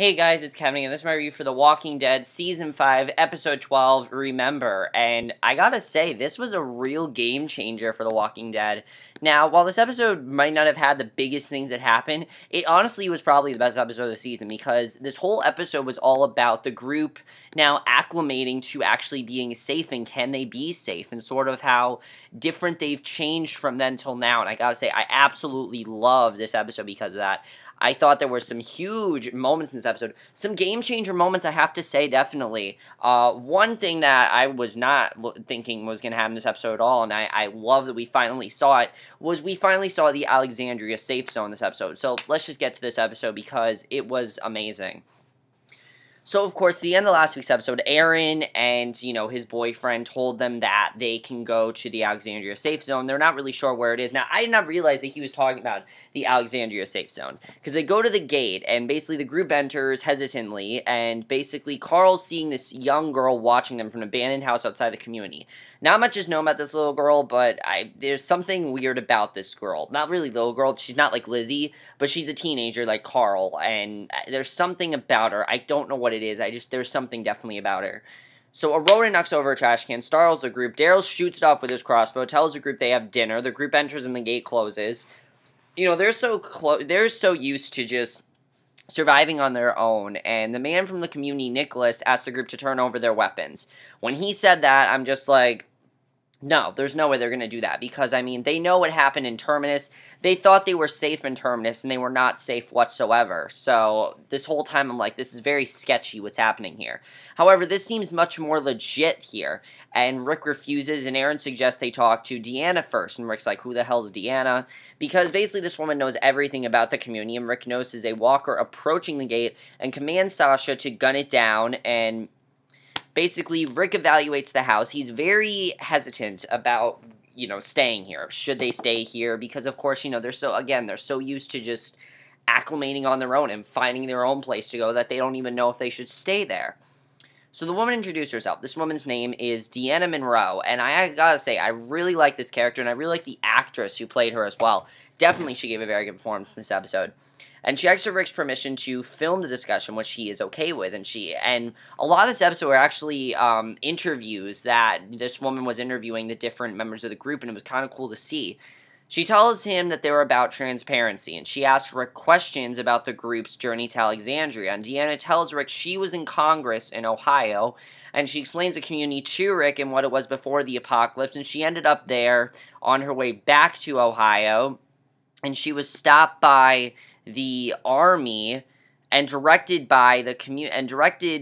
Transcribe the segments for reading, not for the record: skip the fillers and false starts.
Hey guys, it's Kevin again. This is my review for The Walking Dead Season 5, Episode 12, Remember. And I gotta say, this was a real game changer for The Walking Dead. Now, while this episode might not have had the biggest things that happened, it honestly was probably the best episode of the season because this whole episode was all about the group now acclimating to actually being safe and can they be safe and sort of how different they've changed from then till now. And I gotta say, I absolutely love this episode because of that. I thought there were some huge moments in this episode. Some game-changer moments, I have to say, definitely. One thing that I was not thinking was going to happen in this episode at all, and I love that we finally saw it, was we finally saw the Alexandria Safe Zone in this episode. So let's just get to this episode because it was amazing. So, of course, the end of last week's episode, Aaron and, his boyfriend told them that they can go to the Alexandria Safe Zone. They're not really sure where it is. Now, I did not realize that he was talking about the Alexandria Safe Zone. Because they go to the gate, and basically the group enters hesitantly, and basically Carl's seeing this young girl watching them from an abandoned house outside the community. Not much is known about this little girl, but there's something weird about this girl. Not really little girl, she's not like Lizzie, but she's a teenager like Carl, and there's something about her. I don't know what it is, there's something definitely about her. So a rodent knocks over a trash can, startles the group. Daryl shoots it off with his crossbow, tells the group they have dinner. The group enters and the gate closes. They're so used to just surviving on their own, and the man from the community, Nicholas, asked the group to turn over their weapons. When he said that, I'm just like, no, there's no way they're going to do that, because, they know what happened in Terminus. They thought they were safe in Terminus, and they were not safe whatsoever. So, this whole time, I'm like, this is very sketchy what's happening here. However, this seems much more legit here, and Rick refuses, and Aaron suggests they talk to Deanna first, and Rick's like, who the hell is Deanna? Because, basically, this woman knows everything about the community, and Rick notices a walker approaching the gate, and commands Sasha to gun it down, and basically, Rick evaluates the house. He's very hesitant about, staying here. Should they stay here? Because, of course, they're so used to just acclimating on their own and finding their own place to go that they don't even know if they should stay there. So the woman introduced herself. This woman's name is Deanna Monroe, and I gotta say, I really like this character, and I really like the actress who played her as well. Definitely, she gave a very good performance in this episode. And she asked for Rick's permission to film the discussion, which he is okay with. And a lot of this episode were actually interviews that this woman was interviewing the different members of the group, and it was kind of cool to see. She tells him that they were about transparency, and she asks Rick questions about the group's journey to Alexandria. And Deanna tells Rick she was in Congress in Ohio, and she explains the community to Rick and what it was before the apocalypse, and she ended up there on her way back to Ohio, and she was stopped by the army and directed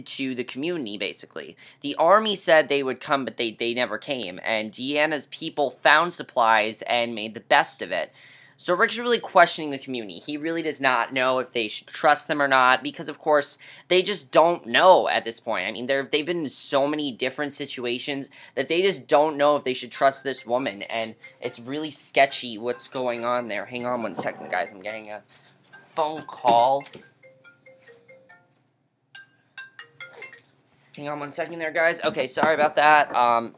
to the community, basically. The army said they would come, but they never came, and Deanna's people found supplies and made the best of it. So Rick's really questioning the community. He really does not know if they should trust them or not, because, of course, they just don't know at this point. They've been in so many different situations that they just don't know if they should trust this woman, and it's really sketchy what's going on there. Hang on one second, guys. I'm getting a phone call. Hang on one second there, guys. Okay, sorry about that. I'm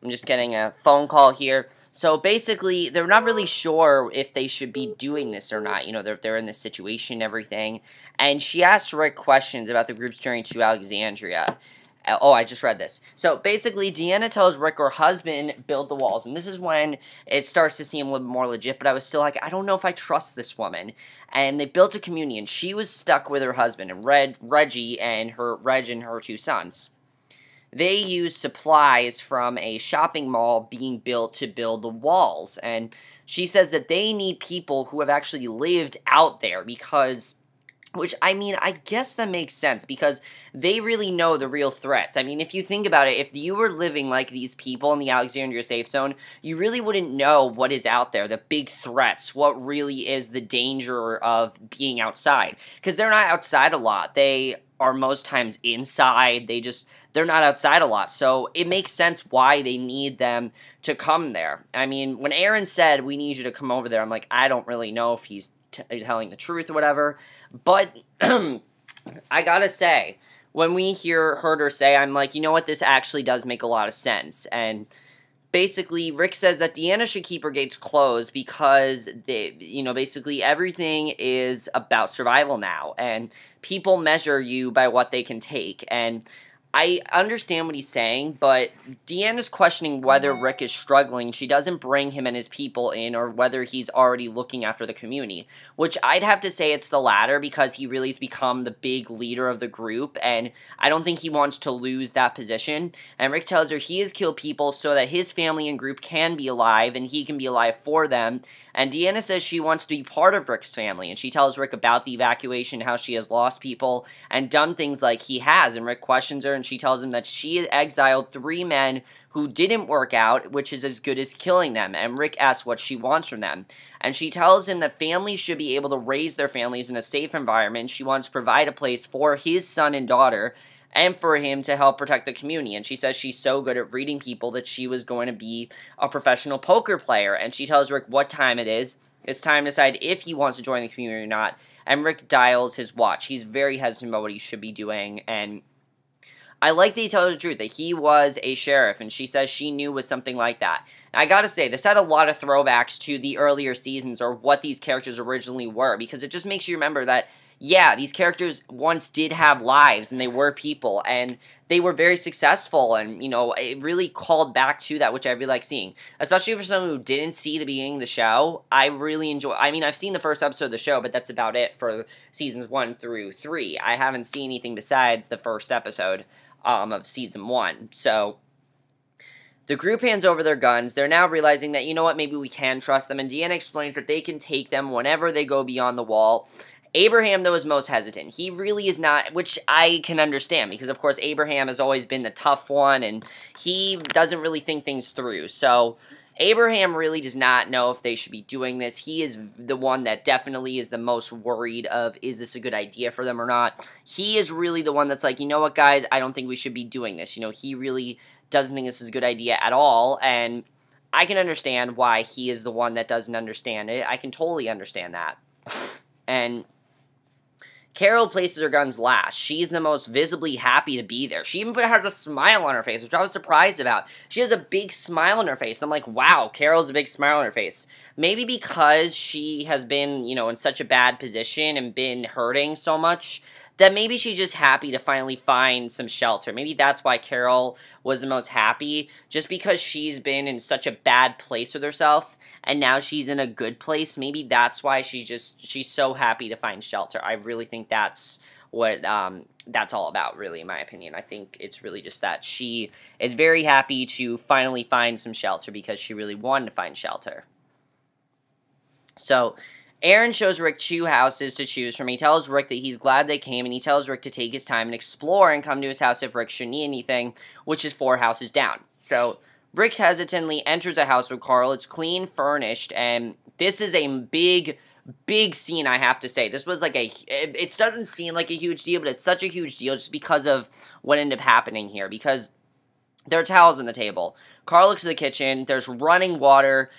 just getting a phone call here. So basically, they're not really sure if they should be doing this or not. They're in this situation and everything. And she asked Rick questions about the group's journey to Alexandria. Oh, I just read this. So, basically, Deanna tells Rick her husband built the walls, and this is when it starts to seem a little bit more legit, but I was still like, I don't know if I trust this woman. And they built a community, and she was stuck with her husband, and Reg and her two sons. They used supplies from a shopping mall being built to build the walls, and she says that they need people who have actually lived out there, because which, I guess that makes sense, because they really know the real threats. If you think about it, if you were living like these people in the Alexandria Safe Zone, you really wouldn't know what is out there, the big threats, what really is the danger of being outside. Because they're not outside a lot. They are most times inside. They're not outside a lot. So it makes sense why they need them to come there. When Aaron said, we need you to come over there, I'm like, I don't really know if he's telling the truth or whatever, but I gotta say, when we heard her say, I'm like, you know what, this actually does make a lot of sense, and basically, Rick says that Deanna should keep her gates closed because basically everything is about survival now, and people measure you by what they can take, and I understand what he's saying, but Deanna's questioning whether Rick is struggling. She doesn't bring him and his people in, or whether he's already looking after the community, which I'd have to say it's the latter, because he really has become the big leader of the group, and I don't think he wants to lose that position. And Rick tells her he has killed people so that his family and group can be alive, and he can be alive for them. And Deanna says she wants to be part of Rick's family, and she tells Rick about the evacuation, how she has lost people, and done things like he has, and Rick questions her, and she tells him that she has exiled 3 men who didn't work out, which is as good as killing them, and Rick asks what she wants from them. And she tells him that families should be able to raise their families in a safe environment. She wants to provide a place for his son and daughter, and for him to help protect the community. And she says she's so good at reading people that she was going to be a professional poker player. And she tells Rick what time it is. It's time to decide if he wants to join the community or not. And Rick dials his watch. He's very hesitant about what he should be doing. And I like that he tells the truth, that he was a sheriff. And she says she knew was something like that. And I gotta say, this had a lot of throwbacks to the earlier seasons, or what these characters originally were. Because it just makes you remember that, yeah, these characters once did have lives, and they were people, and they were very successful, and, it really called back to that, which I really like seeing. Especially for someone who didn't see the beginning of the show, I really enjoy. I mean, I've seen the first episode of the show, but that's about it for seasons 1 through 3. I haven't seen anything besides the first episode of season 1, so the group hands over their guns. They're now realizing that, maybe we can trust them, and Deanna explains that they can take them whenever they go beyond the wall. Abraham, though, is most hesitant. He really is not, which I can understand, because, of course, Abraham has always been the tough one, and he doesn't really think things through. So, Abraham really does not know if they should be doing this. He is the one that definitely is the most worried of, is this a good idea for them or not? He is really the one that's like, you know what, guys, I don't think we should be doing this. He really doesn't think this is a good idea at all, and I can understand why he is the one that doesn't understand it. I can totally understand that. And Carol places her guns last. She's the most visibly happy to be there. She even has a smile on her face, which I was surprised about. She has a big smile on her face. I'm like, wow, Carol's a big smile on her face. Maybe because she has been, in such a bad position and been hurting so much, that maybe she's just happy to finally find some shelter. Maybe that's why Carol was the most happy, just because she's been in such a bad place with herself, and now she's in a good place. Maybe that's why she's so happy to find shelter. I really think that's what that's all about, really, in my opinion. I think it's really just that she is very happy to finally find some shelter, because she really wanted to find shelter. So Aaron shows Rick 2 houses to choose from. He tells Rick that he's glad they came, and he tells Rick to take his time and explore and come to his house if Rick should need anything, which is 4 houses down. So Rick hesitantly enters a house with Carl. It's clean, furnished, and this is a big scene, I have to say. This was like it doesn't seem like a huge deal, but it's such a huge deal just because of what ended up happening here, because there are towels on the table. Carl looks at the kitchen. There's running water,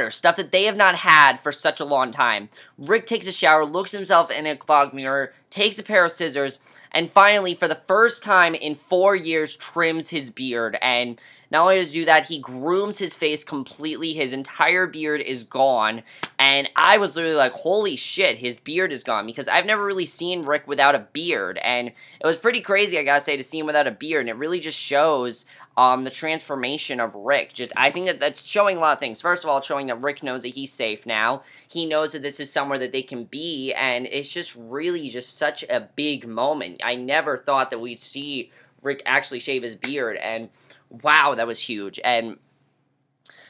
stuff that they have not had for such a long time. Rick takes a shower, looks at himself in a clogged mirror, takes a pair of scissors, and finally, for the first time in 4 years, trims his beard. And not only does he do that, he grooms his face completely. His entire beard is gone. And I was literally like, holy shit, his beard is gone. Because I've never really seen Rick without a beard. And it was pretty crazy, I gotta say, to see him without a beard. And it really just shows the transformation of Rick. I think that's showing a lot of things. First of all, it's showing that Rick knows that he's safe now. He knows that this is somewhere that they can be, and it's just really just such a big moment. I never thought that we'd see Rick actually shave his beard, and wow, that was huge. And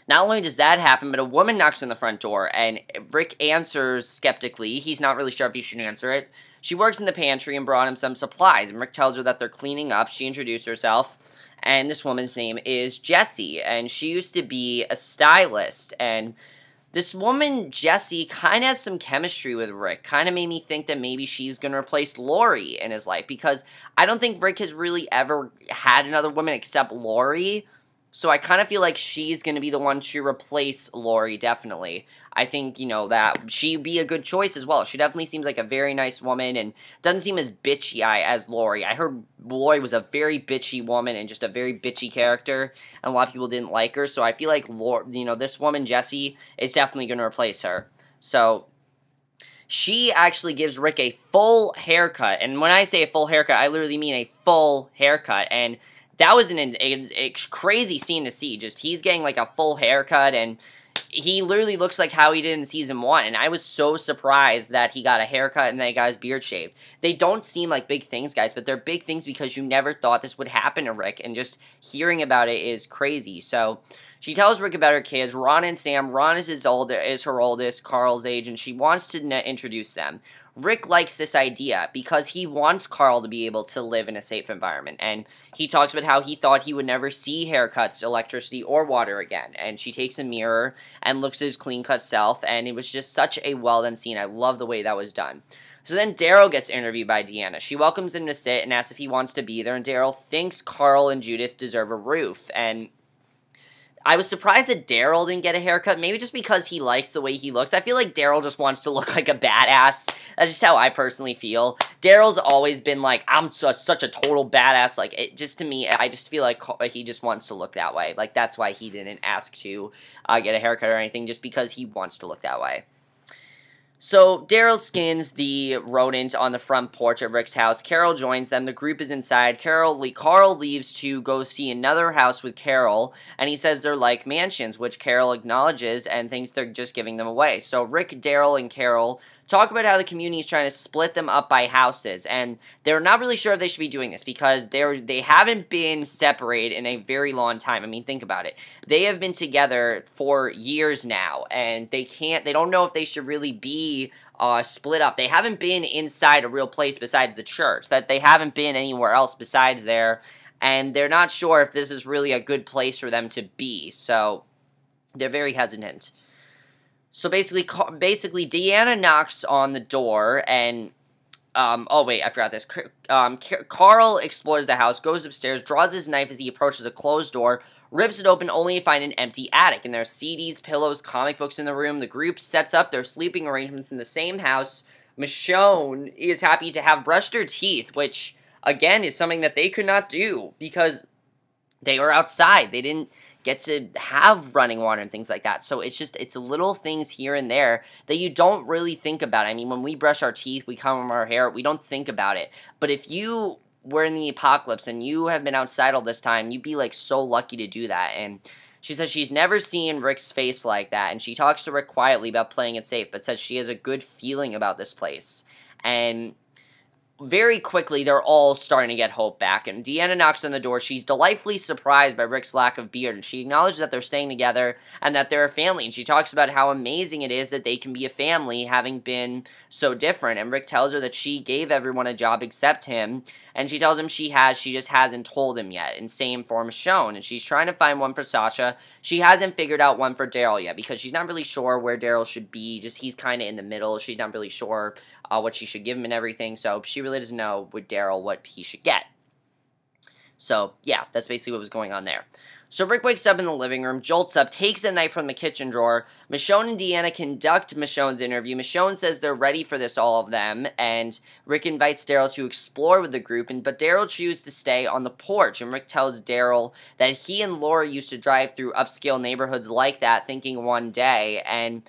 not only does that happen, but a woman knocks on the front door, and Rick answers skeptically. He's not really sure if he should answer it. She works in the pantry and brought him some supplies, and Rick tells her that they're cleaning up. She introduced herself, and this woman's name is Jessie, and she used to be a stylist, and this woman, Jessie, kind of has some chemistry with Rick. Kind of made me think that maybe she's going to replace Lori in his life, because I don't think Rick has really ever had another woman except Lori, So I kind of feel like she's going to be the one to replace Lori, definitely. I think, that she'd be a good choice as well. She definitely seems like a very nice woman and doesn't seem as bitchy as Lori. I heard Lori was a very bitchy woman and just a very bitchy character, and a lot of people didn't like her. So I feel like, this woman, Jessie, is definitely going to replace her. So she actually gives Rick a full haircut, and when I say a full haircut, I literally mean a full haircut, and that was a crazy scene to see. Just, he's getting, like, a full haircut, and he literally looks like how he did in Season 1, and I was so surprised that he got a haircut and that he got his beard shaved. They don't seem like big things, guys, but they're big things because you never thought this would happen to Rick, and just hearing about it is crazy. So she tells Rick about her kids, Ron and Sam. Ron is her oldest, Carl's age, and she wants to introduce them. Rick likes this idea because he wants Carl to be able to live in a safe environment, and he talks about how he thought he would never see haircuts, electricity, or water again, and she takes a mirror and looks at his clean-cut self, and it was just such a well-done scene. I love the way that was done. So then Daryl gets interviewed by Deanna. She welcomes him to sit and asks if he wants to be there, and Daryl thinks Carl and Judith deserve a roof, and I was surprised that Daryl didn't get a haircut, maybe just because he likes the way he looks. I feel like Daryl just wants to look like a badass. That's just how I personally feel. Daryl's always been like, I'm such a total badass. Like, to me, I just feel like he just wants to look that way. Like, that's why he didn't ask to get a haircut or anything, just because he wants to look that way. So, Daryl skins the rodent on the front porch at Rick's house. Carol joins them. The group is inside. Carl leaves to go see another house with Carol, and he says they're like mansions, which Carol acknowledges and thinks they're just giving them away. So, Rick, Daryl, and Carol talk about how the community is trying to split them up by houses, and they're not really sure if they should be doing this because they haven't been separated in a very long time. I mean, think about it. They have been together for years now, and they don't know if they should really be split up. They haven't been inside a real place besides the church, that they haven't been anywhere else besides there, and they're not sure if this is really a good place for them to be, so they're very hesitant. So basically, Deanna knocks on the door, and, oh wait, I forgot this. Carl explores the house, goes upstairs, draws his knife as he approaches a closed door, rips it open only to find an empty attic, and there are CDs, pillows, comic books in the room. The group sets up their sleeping arrangements in the same house. Michonne is happy to have brushed her teeth, which, again, is something that they could not do, because they were outside. They didn't get to have running water and things like that. So it's little things here and there that you don't really think about. I mean, when we brush our teeth, we comb our hair, we don't think about it. But if you were in the apocalypse and you have been outside all this time, you'd be like so lucky to do that. And she says she's never seen Rick's face like that, and she talks to Rick quietly about playing it safe, but says she has a good feeling about this place. And very quickly, they're all starting to get hope back, and Deanna knocks on the door. She's delightfully surprised by Rick's lack of beard, and she acknowledges that they're staying together and that they're a family, and she talks about how amazing it is that they can be a family having been so different, and Rick tells her that she gave everyone a job except him, and she tells him she just hasn't told him yet, and same for Michonne, and she's trying to find one for Sasha. She hasn't figured out one for Daryl yet, because she's not really sure where Daryl should be, just he's kind of in the middle. She's not really sure what she should give him and everything, so she really doesn't know with Daryl what he should get. So, yeah, that's basically what was going on there. So Rick wakes up in the living room, jolts up, takes a knife from the kitchen drawer. Michonne and Deanna conduct Michonne's interview. Michonne says they're ready for this, all of them, and Rick invites Daryl to explore with the group, but Daryl chooses to stay on the porch, and Rick tells Daryl that he and Laura used to drive through upscale neighborhoods like that, thinking one day, and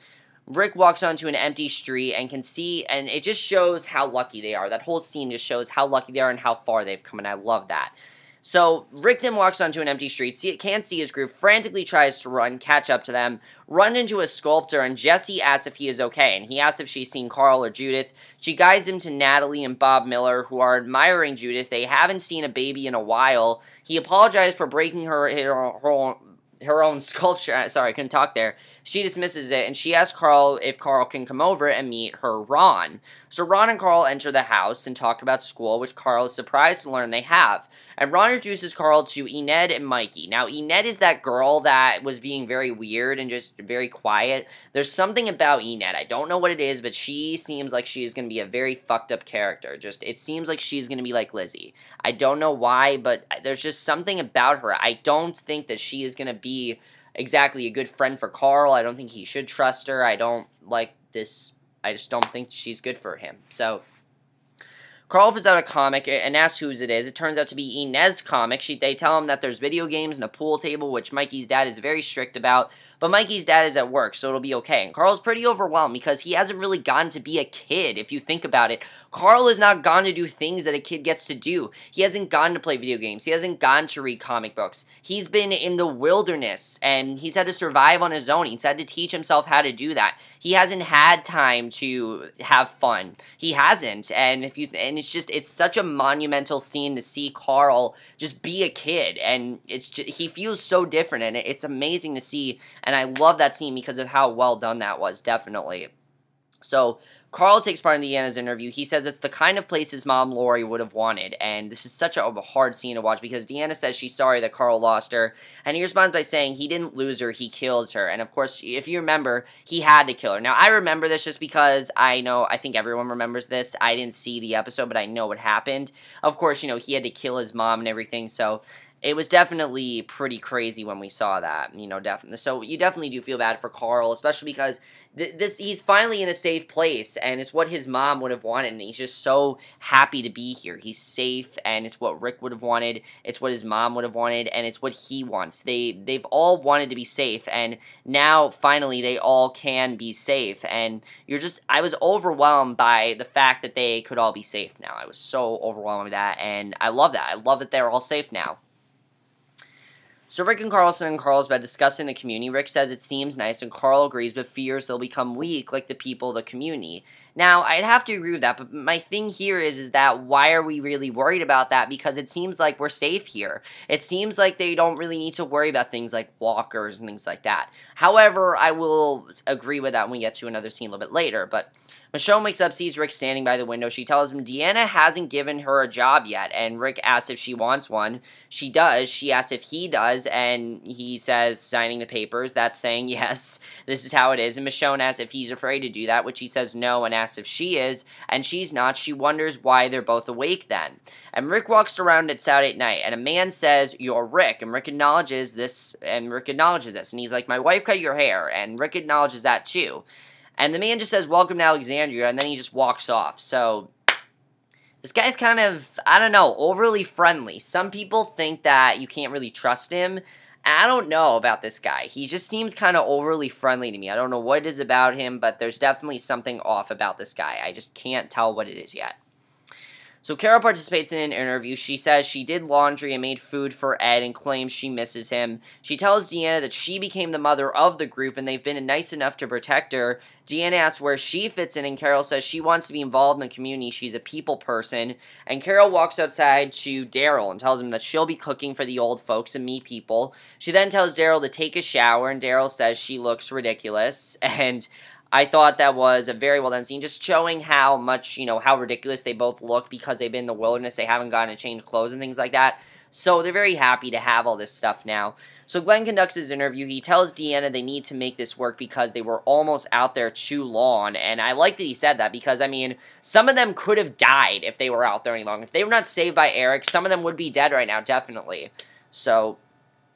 Rick walks onto an empty street and can see, and it just shows how lucky they are. That whole scene just shows how lucky they are and how far they've come, and I love that. So, Rick then walks onto an empty street, can't see his group, frantically tries to run, catch up to them, run into a sculptor, and Jessie asks if he is okay, and he asks if she's seen Carl or Judith. She guides him to Natalie and Bob Miller, who are admiring Judith. They haven't seen a baby in a while. He apologized for breaking her own sculpture. Sorry, I couldn't talk there. she dismisses it, and she asks Carl if Carl can come over and meet her Ron. So Ron and Carl enter the house and talk about school, which Carl is surprised to learn they have. And Ron introduces Carl to Enid and Mikey. Now, Enid is that girl that was being very weird and just very quiet. There's something about Enid. I don't know what it is, but she seems like she is going to be a very fucked up character. It seems like she's going to be like Lizzie. I don't know why, but there's just something about her. I don't think that she is going to be exactly a good friend for Carl. I don't think he should trust her. I don't like this. I just don't think she's good for him. So Carl puts out a comic and asks whose it is. It turns out to be Enid's comic. They tell him that there's video games and a pool table, which Mikey's dad is very strict about. But Mikey's dad is at work, so it'll be okay. And Carl's pretty overwhelmed because he hasn't really gotten to be a kid, if you think about it. Carl has not gone to do things that a kid gets to do. He hasn't gone to play video games. He hasn't gone to read comic books. He's been in the wilderness, and he's had to survive on his own. He's had to teach himself how to do that. He hasn't had time to have fun. He hasn't, and it's such a monumental scene to see Carl just be a kid, and he feels so different, and it's amazing to see. And I love that scene because of how well done that was, definitely. So Carl takes part in Deanna's interview. He says it's the kind of place his mom, Lori, would have wanted. And this is such a hard scene to watch because Deanna says she's sorry that Carl lost her. And he responds by saying he didn't lose her, he killed her. And of course, if you remember, he had to kill her. Now, I remember this just because I think everyone remembers this. I didn't see the episode, but I know what happened. Of course, he had to kill his mom and everything, so it was definitely pretty crazy when we saw that, definitely. So you definitely do feel bad for Carl, especially because he's finally in a safe place, and it's what his mom would have wanted, and he's just so happy to be here. He's safe, and it's what Rick would have wanted, it's what his mom would have wanted, and it's what he wants. They've all wanted to be safe, and now, finally, they all can be safe, and I was overwhelmed by the fact that they could all be safe now. I was so overwhelmed by that, and I love that. I love that they're all safe now. So Rick and Carl sit in Carl's bed discussing the community. Rick says it seems nice, and Carl agrees, but fears they'll become weak like the people of the community. Now, I'd have to agree with that, but my thing here is that why are we really worried about that? Because it seems like we're safe here. It seems like they don't really need to worry about things like walkers and things like that. However, I will agree with that when we get to another scene a little bit later, but Michonne wakes up, sees Rick standing by the window. She tells him Deanna hasn't given her a job yet, and Rick asks if she wants one. She does. She asks if he does, and he says, signing the papers, that's saying yes, this is how it is. And Michonne asks if he's afraid to do that, which he says no, and asks if she is, and she's not. She wonders why they're both awake then. And Rick walks around it's out at night, and a man says, "You're Rick," and Rick acknowledges this, and he's like, "My wife cut your hair," and Rick acknowledges that too. And the man just says, "Welcome to Alexandria," and then he just walks off. So this guy's kind of, I don't know, overly friendly. Some people think that you can't really trust him. I don't know about this guy. He just seems kind of overly friendly to me. I don't know what it is about him, but there's definitely something off about this guy. I just can't tell what it is yet. So Carol participates in an interview. She says she did laundry and made food for Ed and claims she misses him. She tells Deanna that she became the mother of the group and they've been nice enough to protect her. Deanna asks where she fits in, and Carol says she wants to be involved in the community. She's a people person. And Carol walks outside to Daryl and tells him that she'll be cooking for the old folks and meet people. She then tells Daryl to take a shower, and Daryl says she looks ridiculous. And I thought that was a very well done scene, just showing how much, how ridiculous they both look because they've been in the wilderness, they haven't gotten to change clothes and things like that. So they're very happy to have all this stuff now. So Glenn conducts his interview. He tells Deanna they need to make this work because they were almost out there too long. And I like that he said that because, some of them could have died if they were out there any longer. If they were not saved by Eric, some of them would be dead right now, definitely. So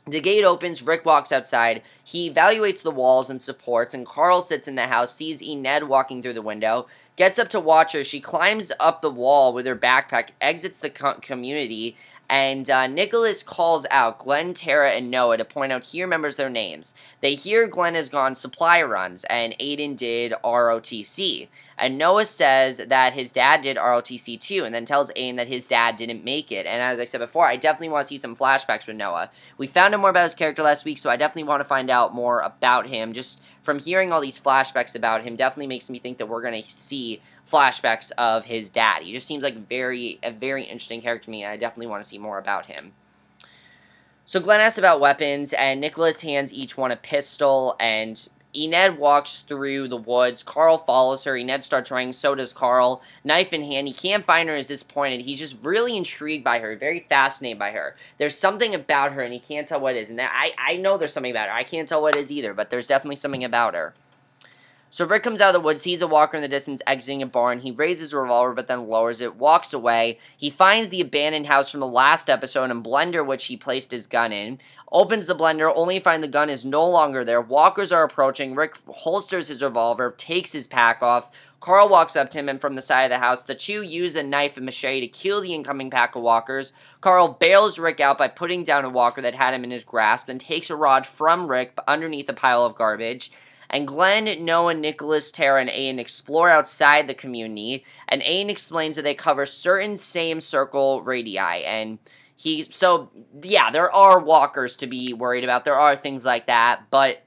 the gate opens, Rick walks outside, he evaluates the walls and supports, and Carl sits in the house, sees Enid walking through the window, gets up to watch her. She climbs up the wall with her backpack, exits the community, and Nicholas calls out Glenn, Tara, and Noah to point out he remembers their names. They hear Glenn has gone supply runs, and Aiden did ROTC. And Noah says that his dad did ROTC too, and then tells Aiden that his dad didn't make it. And as I said before, I definitely want to see some flashbacks with Noah. We found out more about his character last week, so I definitely want to find out more about him. Just from hearing all these flashbacks about him definitely makes me think that we're going to see flashbacks of his dad. He just seems like a very interesting character to me, and I definitely want to see more about him. So Glenn asks about weapons, and Nicholas hands each one a pistol, and Enid walks through the woods. Carl follows her. Enid starts running. So does Carl. Knife in hand. He can't find her at this point, and he's just really intrigued by her, very fascinated by her. There's something about her, and he can't tell what it is. And I know there's something about her. I can't tell what it is either, but there's definitely something about her. So Rick comes out of the woods, sees a walker in the distance exiting a barn. He raises a revolver, but then lowers it, walks away. He finds the abandoned house from the last episode and blender which he placed his gun in. Opens the blender, only to find the gun is no longer there. Walkers are approaching. Rick holsters his revolver, takes his pack off. Carl walks up to him, and from the side of the house, the two use a knife and machete to kill the incoming pack of walkers. Carl bails Rick out by putting down a walker that had him in his grasp, then takes a rod from Rick underneath a pile of garbage. And Glenn, Noah, Nicholas, Tara, and Aiden explore outside the community, and Aiden explains that they cover certain same circle radii, and there are walkers to be worried about, there are things like that, but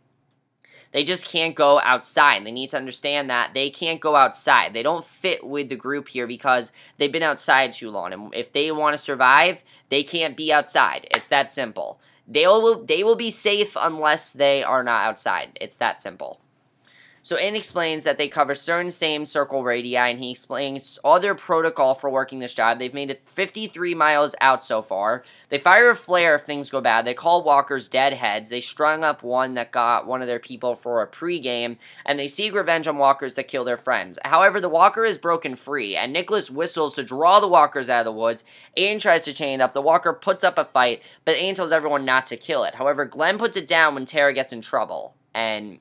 they just can't go outside. They need to understand that they can't go outside. They don't fit with the group here because they've been outside too long, and if they want to survive, they can't be outside. It's that simple. They will be safe unless they are not outside. It's that simple. So Aiden explains that they cover certain same circle radii, and he explains all their protocol for working this job. They've made it 53 miles out so far. They fire a flare if things go bad. They call walkers deadheads. They strung up one that got one of their people for a pregame, and they seek revenge on walkers that kill their friends. However, the walker is broken free, and Nicholas whistles to draw the walkers out of the woods. Aiden tries to chain it up. The walker puts up a fight, but Aiden tells everyone not to kill it. However, Glenn puts it down when Tara gets in trouble, and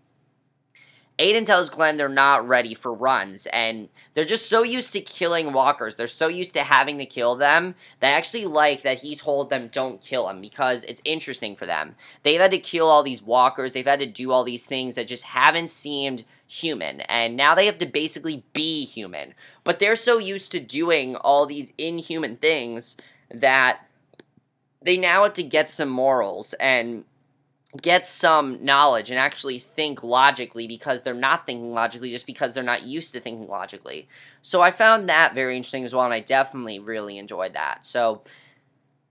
Aiden tells Glenn they're not ready for runs, and they're just so used to killing walkers. They're so used to having to kill them. They actually like that he told them don't kill them because it's interesting for them. They've had to kill all these walkers. They've had to do all these things that just haven't seemed human, and now they have to basically be human. But they're so used to doing all these inhuman things that they now have to get some morals and get some knowledge and actually think logically because they're not thinking logically just because they're not used to thinking logically. So I found that very interesting as well, and I definitely really enjoyed that. So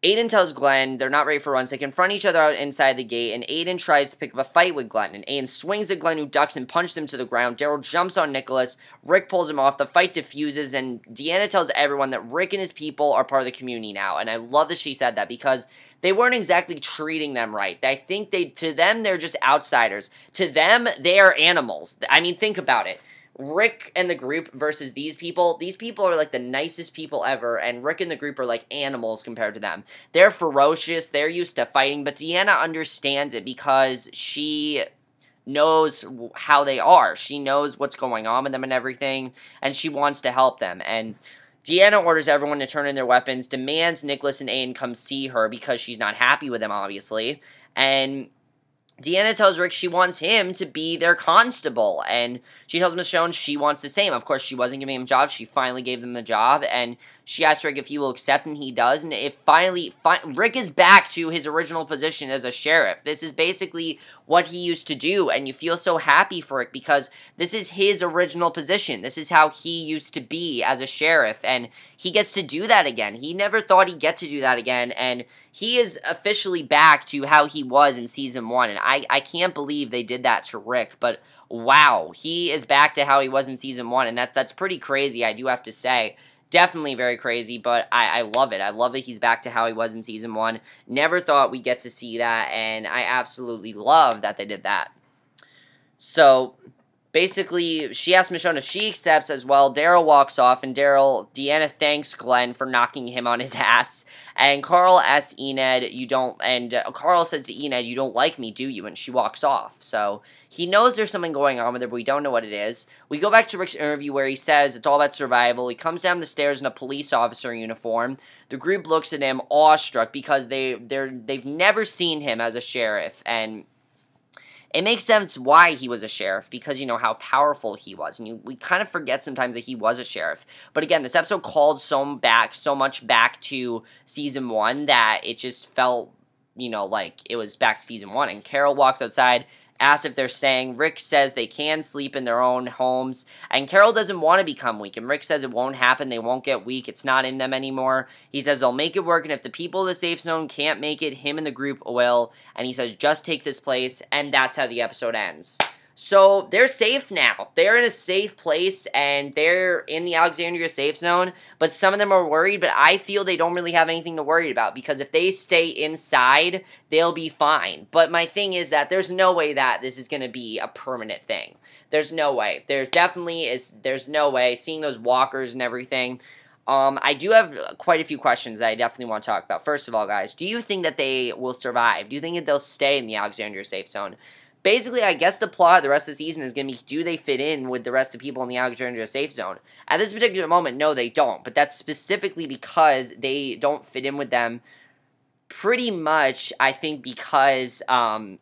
Aiden tells Glenn they're not ready for runs. They confront each other out inside the gate, and Aiden tries to pick up a fight with Glenn, and Aiden swings at Glenn, who ducks and punches him to the ground. Daryl jumps on Nicholas. Rick pulls him off. The fight diffuses, and Deanna tells everyone that Rick and his people are part of the community now, and I love that she said that because they weren't exactly treating them right. I think to them, they're just outsiders. To them, they are animals. I mean, think about it. Rick and the group versus these people are like the nicest people ever, and Rick and the group are like animals compared to them. They're ferocious, they're used to fighting, but Deanna understands it because she knows how they are. She knows what's going on with them and everything, and she wants to help them, and Deanna orders everyone to turn in their weapons, demands Nicholas and Aiden come see her because she's not happy with them, obviously, and Deanna tells Rick she wants him to be their constable, and she tells Michonne she wants the same. Of course, she wasn't giving him a job. She finally gave them the job, and she asks Rick if he will accept, and he does, and Rick is back to his original position as a sheriff. This is basically what he used to do, and you feel so happy for Rick because this is his original position. This is how he used to be as a sheriff, and he gets to do that again. He never thought he'd get to do that again, and he is officially back to how he was in Season 1, and I can't believe they did that to Rick, but wow, he is back to how he was in Season 1, and that's pretty crazy, I do have to say. Definitely very crazy, but I love it. I love that he's back to how he was in Season 1. Never thought we'd get to see that, and I absolutely love that they did that. So basically, she asks Michonne if she accepts as well. Daryl walks off, and Deanna thanks Glenn for knocking him on his ass. And Carl asks Enid, Carl says to Enid, you don't like me, do you? And she walks off. So he knows there's something going on with her, but we don't know what it is. We go back to Rick's interview where he says it's all about survival. He comes down the stairs in a police officer uniform. The group looks at him awestruck because they've never seen him as a sheriff, and it makes sense why he was a sheriff, because you know how powerful he was, and we kind of forget sometimes that he was a sheriff. But again, this episode called so much back to Season 1 that it just felt, like it was back to Season 1. And Carol walks outside, asks if they're staying. Rick says they can sleep in their own homes, and Carol doesn't want to become weak, and Rick says it won't happen, they won't get weak, it's not in them anymore. He says they'll make it work, and if the people of the safe zone can't make it, him and the group will, and he says just take this place, and that's how the episode ends. So they're safe now. They're in a safe place, and they're in the Alexandria Safe Zone, but some of them are worried, but I feel they don't really have anything to worry about, because if they stay inside, they'll be fine. But my thing is that there's no way that this is going to be a permanent thing. There's no way. There's no way. Seeing those walkers and everything. I do have quite a few questions that I definitely want to talk about. First of all, guys, do you think that they will survive? Do you think that they'll stay in the Alexandria Safe Zone? Basically, I guess the plot of the rest of the season is going to be, do they fit in with the rest of the people in the Alexandria Safe Zone? At this particular moment, no, they don't. But that's specifically because they don't fit in with them pretty much, I think, because of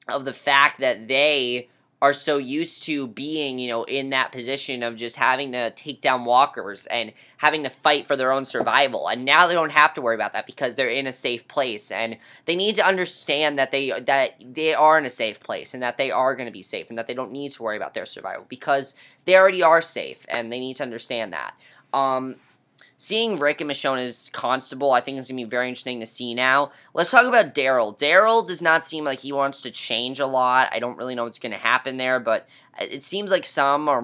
the fact that they are so used to being, in that position of just having to take down walkers and having to fight for their own survival. And now they don't have to worry about that because they're in a safe place. And they need to understand that they are in a safe place and that they are going to be safe and that they don't need to worry about their survival because they already are safe, and they need to understand that. Seeing Rick and Michonne as Constable, I think is going to be very interesting to see now. Let's talk about Daryl. Daryl does not seem like he wants to change a lot. I don't really know what's going to happen there, but it seems like some are,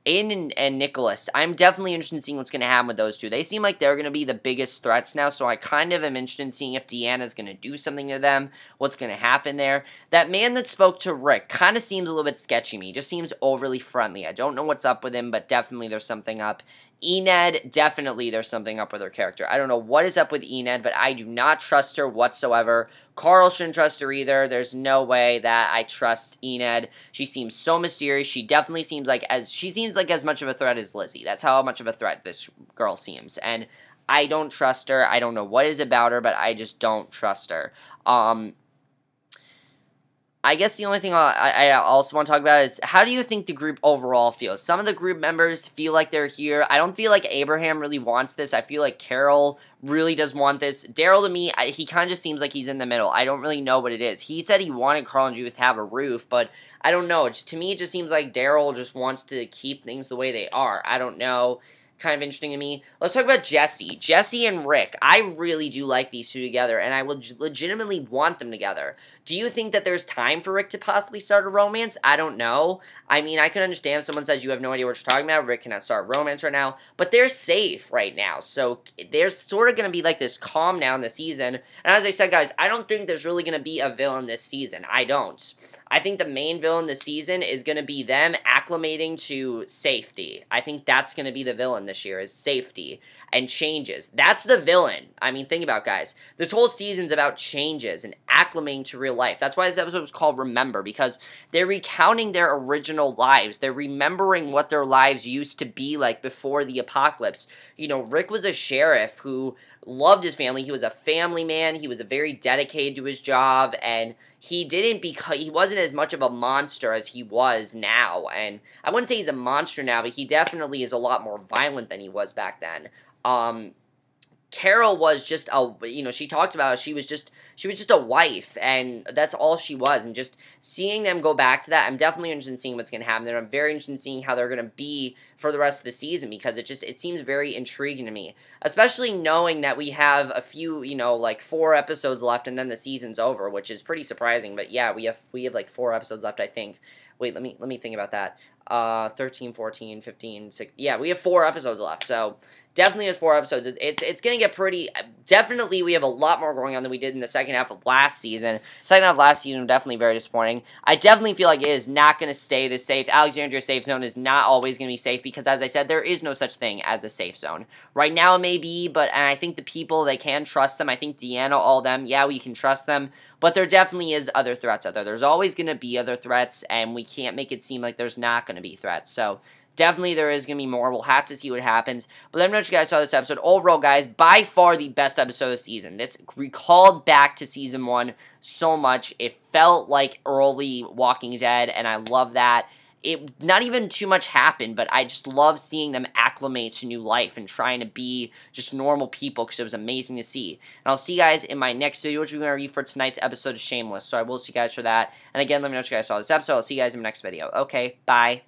Aiden and Nicholas. I'm definitely interested in seeing what's going to happen with those two. They seem like they're going to be the biggest threats now, so I kind of am interested in seeing if Deanna is going to do something to them, what's going to happen there. That man that spoke to Rick kind of seems a little bit sketchy to me. He just seems overly friendly. I don't know what's up with him, but definitely there's something up. Enid, definitely there's something up with her character. I don't know what is up with Enid, but I do not trust her whatsoever. Carl shouldn't trust her either. There's no way that I trust Enid. She seems so mysterious. She definitely seems like as much of a threat as Lizzie. That's how much of a threat this girl seems. And I don't trust her. I don't know what is about her, but I just don't trust her. I guess the only thing I also want to talk about is, how do you think the group overall feels? Some of the group members feel like they're here. I don't feel like Abraham really wants this. I feel like Carol really does want this. Daryl, to me, he kind of just seems like he's in the middle. I don't really know what it is. He said he wanted Carl and Judith to have a roof, but I don't know. To me, it just seems like Daryl just wants to keep things the way they are. I don't know. Kind of interesting to me. Let's talk about Jessie. Jessie and Rick. I really do like these two together, and I legitimately want them together. Do you think that there's time for Rick to possibly start a romance? I don't know. I mean, I can understand if someone says you have no idea what you're talking about. Rick cannot start a romance right now, but they're safe right now, so there's sort of going to be like this calm down the season. And as I said, guys, I don't think there's really going to be a villain this season. I don't. I think the main villain this season is going to be them acclimating to safety. I think that's going to be the villain this year, is safety and changes. That's the villain. I mean, think about it, guys. This whole season's about changes and acclimating to real life. That's why this episode was called Remember, because they're recounting their original lives. They're remembering what their lives used to be like before the apocalypse. Rick was a sheriff who loved his family. He was a family man. He was very dedicated to his job, and he wasn't as much of a monster as he was now. And I wouldn't say he's a monster now, but he definitely is a lot more violent than he was back then. Carol was just she talked about she was just a wife, and that's all she was. And just seeing them go back to that, I'm definitely interested in seeing what's going to happen there. I'm very interested in seeing how they're going to be for the rest of the season, because it seems very intriguing to me, especially knowing that we have a few, like 4 episodes left, and then the season's over, which is pretty surprising. But yeah, we have like 4 episodes left, I think. Wait, let me think about that. 13, 14, 15, 16. Yeah, we have 4 episodes left, so definitely has 4 episodes. It's going to get pretty... Definitely, we have a lot more going on than we did in the second half of last season. Second half of last season was definitely very disappointing. I definitely feel like it is not going to stay this safe. Alexandria Safe Zone is not always going to be safe because, as I said, there is no such thing as a safe zone. Right now, it may be, and I think the people, they can trust them. I think Deanna, all them, yeah, we can trust them. But there definitely is other threats out there. There's always going to be other threats, and we can't make it seem like there's not going to be threats. So definitely there is going to be more. We'll have to see what happens. But let me know what you guys saw this episode. Overall, guys, by far the best episode of the season. This recalled back to Season 1 so much. It felt like early Walking Dead, and I love that. Not even too much happened, but I just love seeing them acclimate to new life and trying to be just normal people, because it was amazing to see. And I'll see you guys in my next video, which we're going to review for tonight's episode of Shameless. So I will see you guys for that. And again, let me know what you guys saw this episode. I'll see you guys in my next video. Okay, bye.